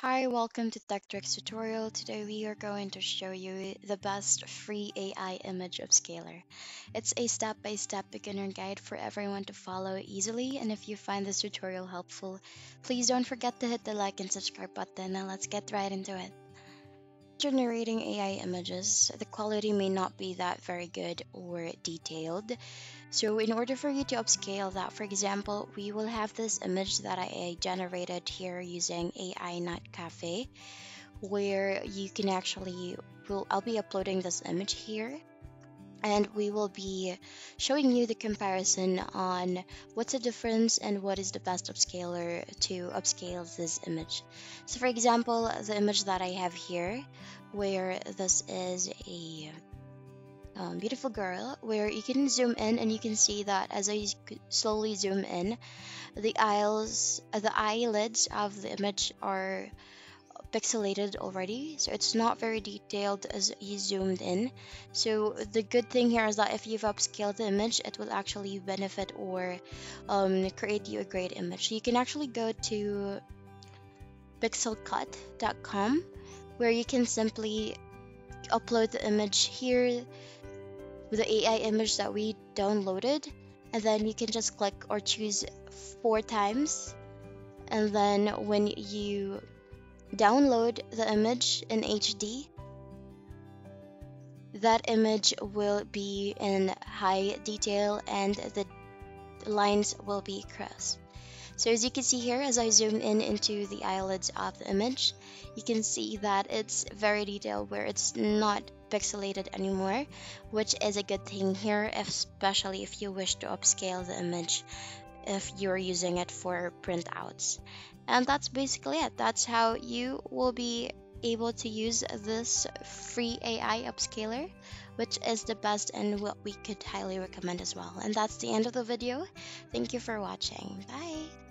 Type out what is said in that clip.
Hi, welcome to Tech Tricks tutorial. Today we are going to show you the best free AI image upscaler. It's a step-by-step beginner guide for everyone to follow easily, and if you find this tutorial helpful, please don't forget to hit the like and subscribe button, and let's get right into it. Generating AI images, the quality may not be that very good or detailed. So in order for you to upscale that, for example, we will have this image that I generated here using AI Night Cafe, where you can actually, I'll be uploading this image here, and we will be showing you the comparison on what's the difference and what is the best upscaler to upscale this image. So for example, the image that I have here, where this is a beautiful girl, where you can zoom in and you can see that as I slowly zoom in, the eyelids of the image are pixelated already, so it's not very detailed as you zoomed in. So the good thing here is that if you've upscaled the image, it will actually benefit or create you a great image. So you can actually go to pixelcut.com, where you can simply upload the image here with the AI image that we downloaded, and then you can just click or choose 4 times, and then when you download the image in HD, that image will be in high detail and the lines will be crisp. So as you can see here, as I zoom in into the eyelids of the image, you can see that it's very detailed, where it's not pixelated anymore, which is a good thing here, especially if you wish to upscale the image if you're using it for printouts. And that's basically it. That's how you will be able to use this free AI upscaler, which is the best and what we could highly recommend as well. And that's the end of the video. Thank you for watching. Bye.